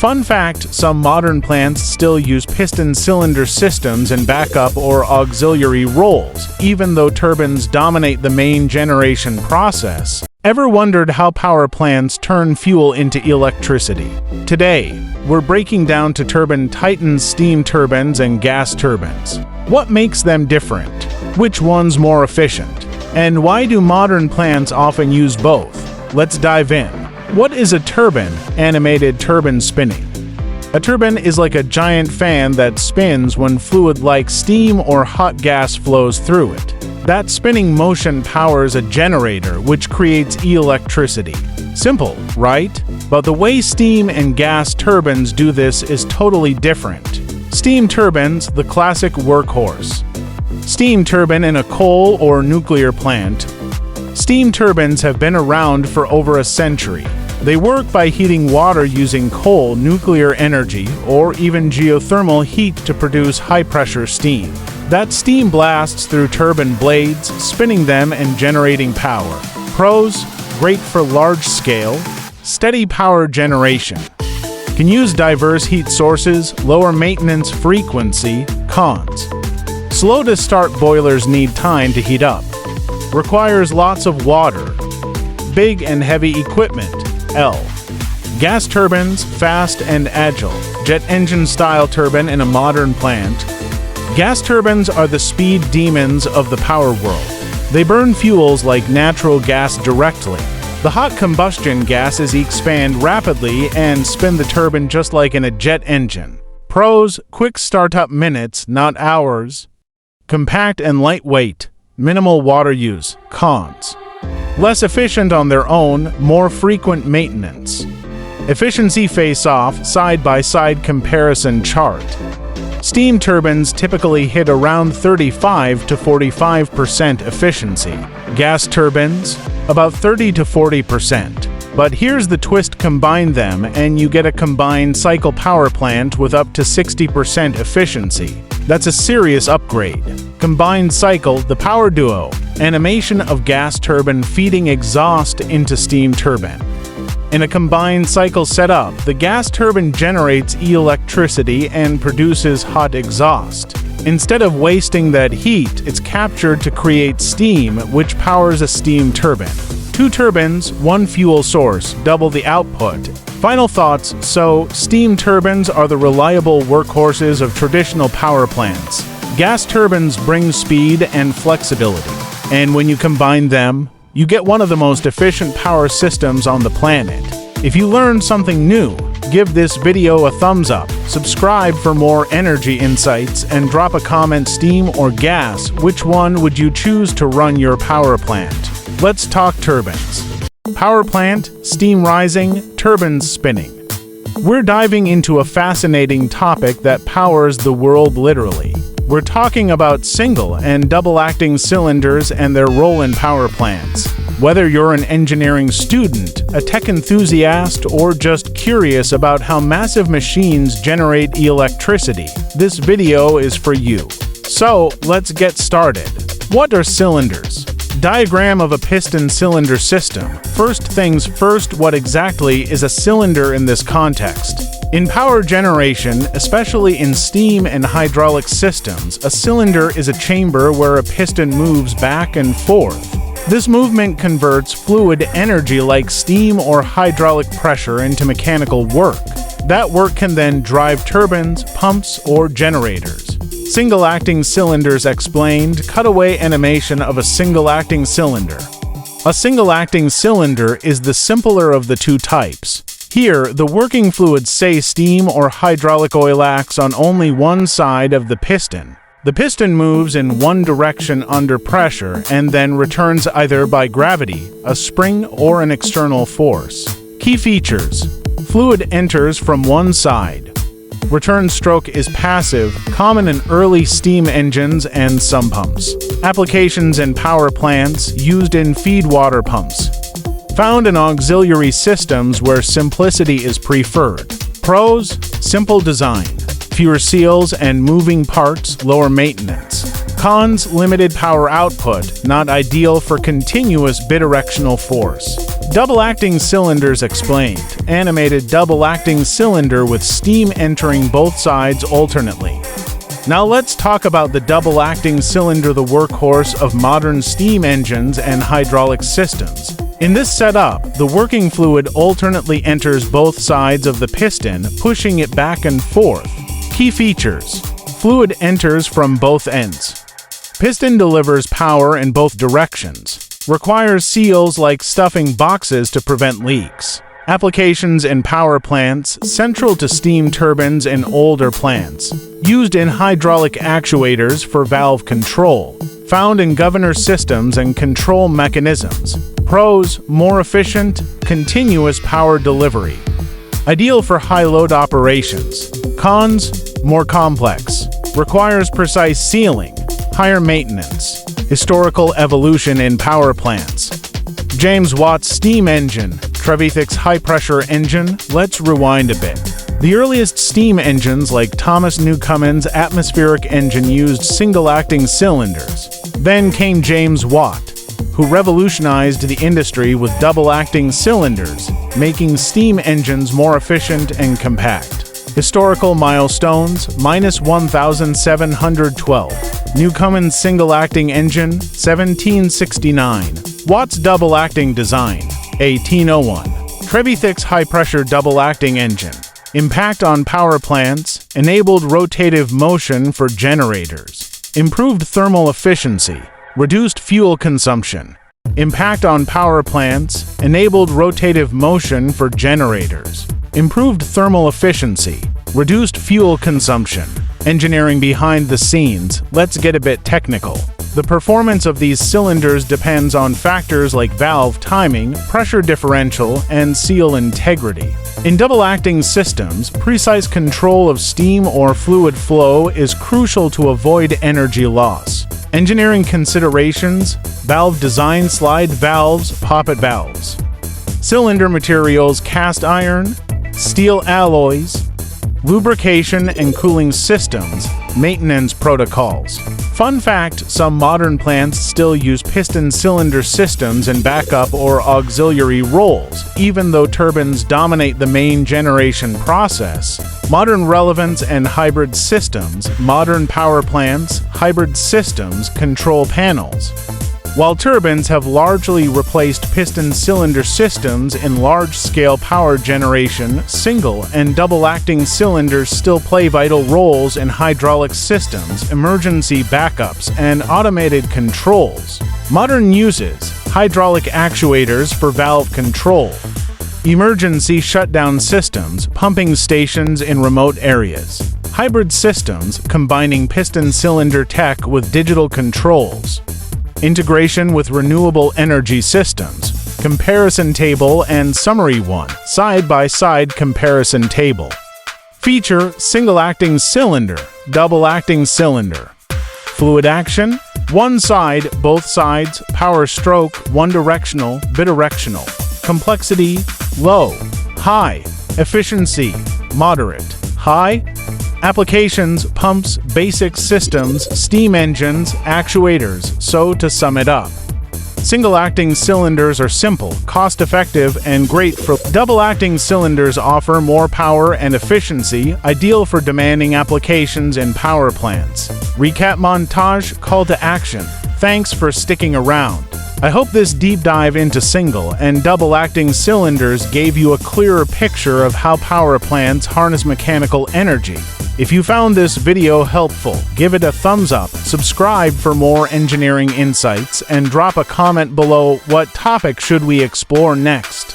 Fun fact, some modern plants still use piston cylinder systems in backup or auxiliary roles, even though turbines dominate the main generation process. Ever wondered how power plants turn fuel into electricity? Today, we're breaking down to turbine titans, steam turbines and gas turbines. What makes them different? Which one's more efficient? And why do modern plants often use both? Let's dive in. What is a turbine? Animated turbine spinning. A turbine is like a giant fan that spins when fluid like steam or hot gas flows through it. That spinning motion powers a generator, which creates electricity. Simple, right? But the way steam and gas turbines do this is totally different. Steam turbines, the classic workhorse. Steam turbine in a coal or nuclear plant. Steam turbines have been around for over a century. They work by heating water using coal, nuclear energy, or even geothermal heat to produce high-pressure steam. That steam blasts through turbine blades, spinning them and generating power. Pros: great for large-scale, steady power generation. Can use diverse heat sources, lower maintenance frequency. Cons: slow to start, boilers need time to heat up. Requires lots of water. Big and heavy equipment. L. Gas turbines, fast and agile. Jet engine style turbine in a modern plant. Gas turbines are the speed demons of the power world. They burn fuels like natural gas directly. The hot combustion gases expand rapidly and spin the turbine just like in a jet engine. Pros: quick startup, minutes, not hours. Compact and lightweight. Minimal water use. Cons: less efficient on their own, more frequent maintenance. Efficiency face-off, side-by-side comparison chart. Steam turbines typically hit around 35 to 45% efficiency. Gas turbines, about 30 to 40%. But here's the twist: combine them and you get a combined cycle power plant with up to 60% efficiency. That's a serious upgrade. Combined cycle, the power duo. Animation of gas turbine feeding exhaust into steam turbine. In a combined cycle setup, the gas turbine generates electricity and produces hot exhaust. Instead of wasting that heat, it's captured to create steam, which powers a steam turbine. 2 turbines, 1 fuel source, double the output. Final thoughts: so, steam turbines are the reliable workhorses of traditional power plants. Gas turbines bring speed and flexibility. And when you combine them, you get one of the most efficient power systems on the planet. If you learned something new, give this video a thumbs up, subscribe for more energy insights, and drop a comment: steam or gas, which one would you choose to run your power plant? Let's talk turbines. Power plant, steam rising, turbines spinning. We're diving into a fascinating topic that powers the world literally. We're talking about single and double-acting cylinders and their role in power plants. Whether you're an engineering student, a tech enthusiast, or just curious about how massive machines generate electricity, this video is for you. So, let's get started. What are cylinders? Diagram of a piston cylinder system. First things first, what exactly is a cylinder in this context? In power generation, especially in steam and hydraulic systems, a cylinder is a chamber where a piston moves back and forth. This movement converts fluid energy like steam or hydraulic pressure into mechanical work. That work can then drive turbines, pumps, or generators. Single-acting cylinders explained. Cutaway animation of a single-acting cylinder. A single-acting cylinder is the simpler of the 2 types. Here, the working fluid, say steam or hydraulic oil, acts on only one side of the piston. The piston moves in one direction under pressure and then returns either by gravity, a spring, or an external force. Key features: fluid enters from one side. Return stroke is passive, common in early steam engines and some pumps. Applications in power plants, used in feed water pumps. Found in auxiliary systems where simplicity is preferred. Pros: simple design, fewer seals and moving parts, lower maintenance. Cons: limited power output, not ideal for continuous bidirectional force. Double-acting cylinders explained. Animated double-acting cylinder with steam entering both sides alternately. Now let's talk about the double-acting cylinder, the workhorse of modern steam engines and hydraulic systems. In this setup, the working fluid alternately enters both sides of the piston, pushing it back and forth. Key features: fluid enters from both ends. Piston delivers power in both directions. Requires seals like stuffing boxes to prevent leaks. Applications in power plants, central to steam turbines in older plants. Used in hydraulic actuators for valve control. Found in governor systems and control mechanisms. Pros: more efficient, continuous power delivery. Ideal for high-load operations. Cons: more complex. Requires precise sealing. Higher maintenance. Historical evolution in power plants. James Watt's steam engine, Trevithick's high-pressure engine. Let's rewind a bit. The earliest steam engines, like Thomas Newcomen's atmospheric engine, used single-acting cylinders. Then came James Watt, who revolutionized the industry with double-acting cylinders, making steam engines more efficient and compact. Historical milestones: -1712. Newcomen's single-acting engine, 1769. Watt's double-acting design, 1801. Trevithick's high-pressure double-acting engine. Impact on power plants, enabled rotative motion for generators. Improved thermal efficiency, reduced fuel consumption. Impact on power plants, enabled rotative motion for generators. Improved thermal efficiency, reduced fuel consumption. Engineering behind the scenes. Let's get a bit technical. The performance of these cylinders depends on factors like valve timing, pressure differential, and seal integrity. In double-acting systems, precise control of steam or fluid flow is crucial to avoid energy loss. Engineering considerations: valve design, slide valves, poppet valves. Cylinder materials: cast iron, steel alloys. Lubrication and cooling systems, maintenance protocols. Fun fact: some modern plants still use piston cylinder systems in backup or auxiliary roles, even though turbines dominate the main generation process. Modern relevance and hybrid systems. Modern power plants, hybrid systems, control panels. While turbines have largely replaced piston cylinder systems in large-scale power generation, single and double-acting cylinders still play vital roles in hydraulic systems, emergency backups, and automated controls. Modern uses: hydraulic actuators for valve control. Emergency shutdown systems, pumping stations in remote areas. Hybrid systems, combining piston cylinder tech with digital controls. Integration with renewable energy systems. Comparison table and summary 1. Side-by-side comparison table. Feature: single-acting cylinder, double-acting cylinder. Fluid action: one side, both sides, power stroke, one directional, bidirectional. Complexity: low, high. Efficiency: moderate, high. Applications: pumps, basic systems, steam engines, actuators. So to sum it up, single-acting cylinders are simple, cost-effective, and great for double-acting cylinders. Offer more power and efficiency, ideal for demanding applications in power plants. Recap montage: call to action. Thanks for sticking around. I hope this deep dive into single and double-acting cylinders gave you a clearer picture of how power plants harness mechanical energy. If you found this video helpful, give it a thumbs up, subscribe for more engineering insights, and drop a comment below. What topic should we explore next?